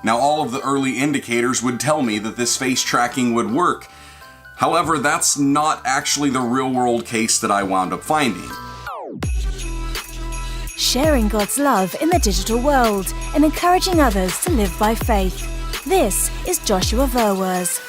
Now, all of the early indicators would tell me that this face tracking would work. However, that's not actually the real-world case that I wound up finding. Sharing God's love in the digital world and encouraging others to live by faith. This is Joshua Verwers.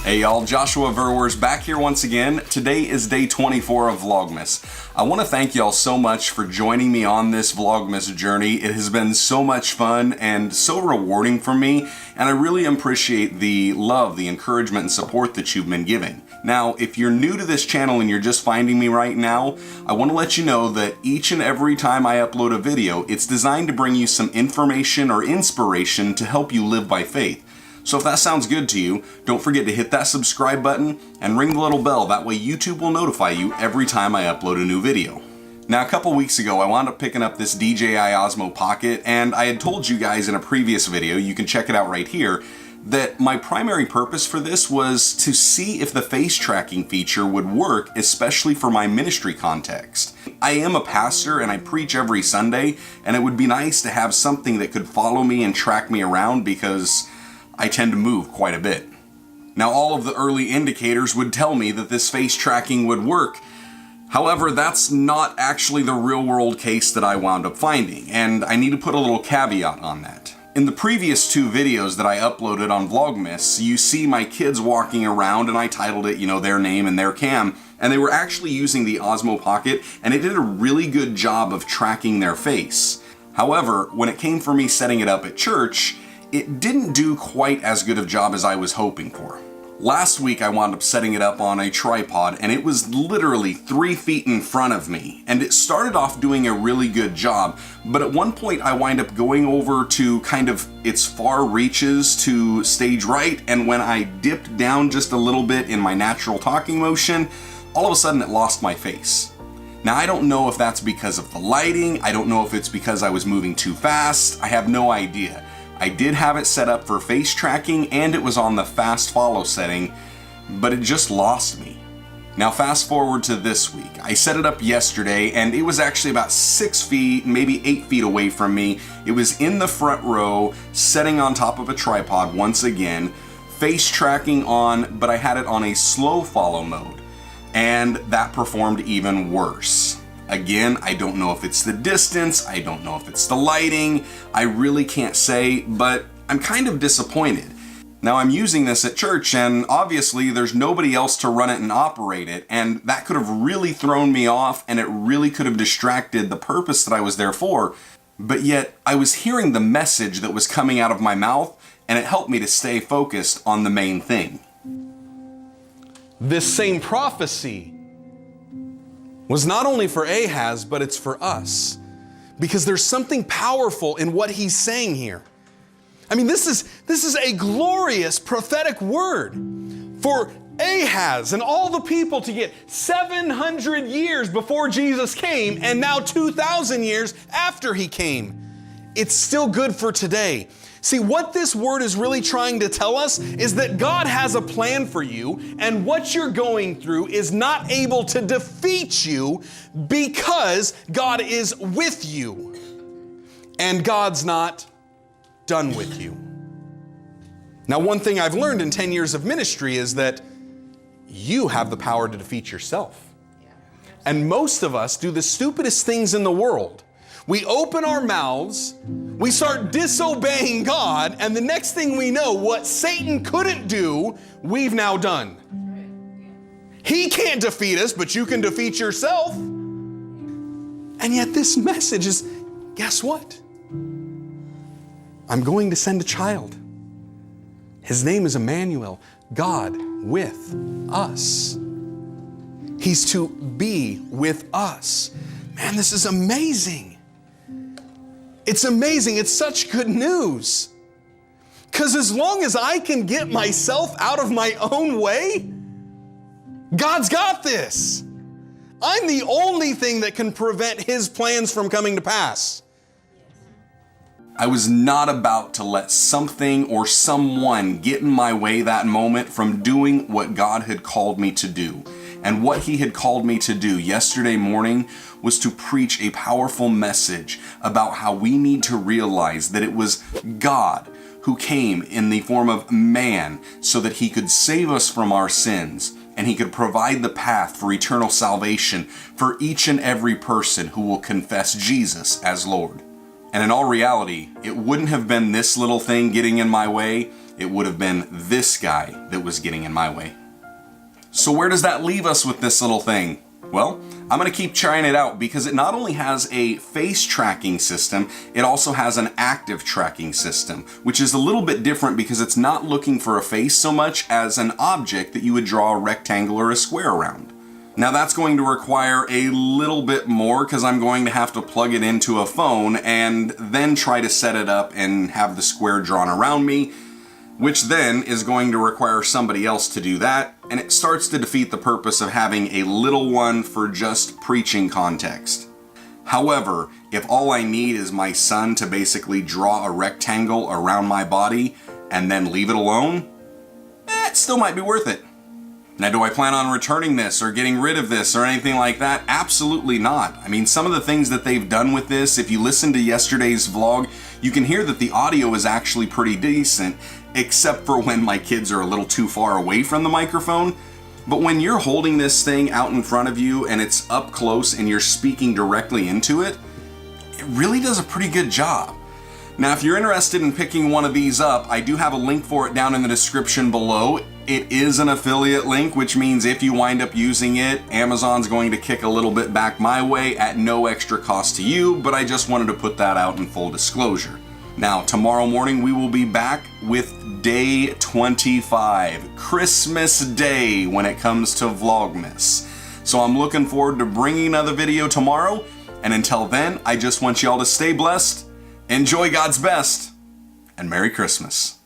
Hey y'all, Joshua Verwers back here once again. Today is day 24 of Vlogmas. I want to thank y'all so much for joining me on this Vlogmas journey. It has been so much fun and so rewarding for me, and I really appreciate the love, the encouragement, and support that you've been giving. Now, if you're new to this channel and you're just finding me right now, I want to let you know that each and every time I upload a video, it's designed to bring you some information or inspiration to help you live by faith. So if that sounds good to you, don't forget to hit that subscribe button and ring the little bell. That way YouTube will notify you every time I upload a new video. Now, a couple weeks ago, I wound up picking up this DJI OSMO Pocket, and I had told you guys in a previous video, you can check it out right here, that my primary purpose for this was to see if the face tracking feature would work, especially for my ministry context. I am a pastor and I preach every Sunday, and it would be nice to have something that could follow me and track me around because I tend to move quite a bit. Now, all of the early indicators would tell me that this face tracking would work. However, that's not actually the real-world case that I wound up finding, and I need to put a little caveat on that. In the previous two videos that I uploaded on Vlogmas, you see my kids walking around, and I titled it, their name and their cam, and they were actually using the Osmo Pocket, and it did a really good job of tracking their face. However, when it came for me setting it up at church, it didn't do quite as good of a job as I was hoping for. Last week I wound up setting it up on a tripod, and it was literally 3 feet in front of me, and it started off doing a really good job, but at one point I wind up going over to kind of its far reaches to stage right, and when I dipped down just a little bit in my natural talking motion, all of a sudden it lost my face. Now, I don't know if that's because of the lighting, I don't know if it's because I was moving too fast, I have no idea. I did have it set up for face tracking, and it was on the fast follow setting, but it just lost me. Now fast forward to this week. I set it up yesterday, and it was actually about 6 feet, maybe 8 feet away from me. It was in the front row, setting on top of a tripod once again, face tracking on, but I had it on a slow follow mode, and that performed even worse. Again, I don't know if it's the distance, I don't know if it's the lighting, I really can't say, but I'm kind of disappointed. Now, I'm using this at church, and obviously there's nobody else to run it and operate it, and that could have really thrown me off, and it really could have distracted the purpose that I was there for, but yet I was hearing the message that was coming out of my mouth, and it helped me to stay focused on the main thing. This same prophecy was not only for Ahaz, but it's for us. Because there's something powerful in what he's saying here. I mean, this is a glorious prophetic word for Ahaz and all the people to get 700 years before Jesus came, and now 2,000 years after he came. It's still good for today. See, what this word is really trying to tell us is that God has a plan for you, and what you're going through is not able to defeat you because God is with you, and God's not done with you. Now, one thing I've learned in 10 years of ministry is that you have the power to defeat yourself. And most of us do the stupidest things in the world. We open our mouths, we start disobeying God, and the next thing we know, what Satan couldn't do, we've now done. He can't defeat us, but you can defeat yourself. And yet this message is, guess what? I'm going to send a child. His name is Emmanuel, God with us. He's to be with us. Man, this is amazing. It's amazing. It's such good news. Because as long as I can get myself out of my own way, God's got this. I'm the only thing that can prevent His plans from coming to pass. I was not about to let something or someone get in my way that moment from doing what God had called me to do. And what he had called me to do yesterday morning was to preach a powerful message about how we need to realize that it was God who came in the form of man so that he could save us from our sins and he could provide the path for eternal salvation for each and every person who will confess Jesus as Lord. And in all reality, it wouldn't have been this little thing getting in my way, it would have been this guy that was getting in my way. So where does that leave us with this little thing? Well, I'm going to keep trying it out because it not only has a face tracking system, it also has an active tracking system, which is a little bit different because it's not looking for a face so much as an object that you would draw a rectangle or a square around. Now that's going to require a little bit more because I'm going to have to plug it into a phone and then try to set it up and have the square drawn around me, which then is going to require somebody else to do that, and it starts to defeat the purpose of having a little one for just preaching context. However, if all I need is my son to basically draw a rectangle around my body and then leave it alone, it still might be worth it. Now, do I plan on returning this or getting rid of this or anything like that? Absolutely not. I mean, some of the things that they've done with this, if you listen to yesterday's vlog, you can hear that the audio is actually pretty decent, except for when my kids are a little too far away from the microphone. But when you're holding this thing out in front of you and it's up close and you're speaking directly into it, it really does a pretty good job. Now, if you're interested in picking one of these up, I do have a link for it down in the description below. It is an affiliate link, which means if you wind up using it, Amazon's going to kick a little bit back my way at no extra cost to you, but I just wanted to put that out in full disclosure. Now, tomorrow morning we will be back with day 25, Christmas Day when it comes to Vlogmas. So I'm looking forward to bringing another video tomorrow, and until then, I just want y'all to stay blessed, enjoy God's best, and Merry Christmas.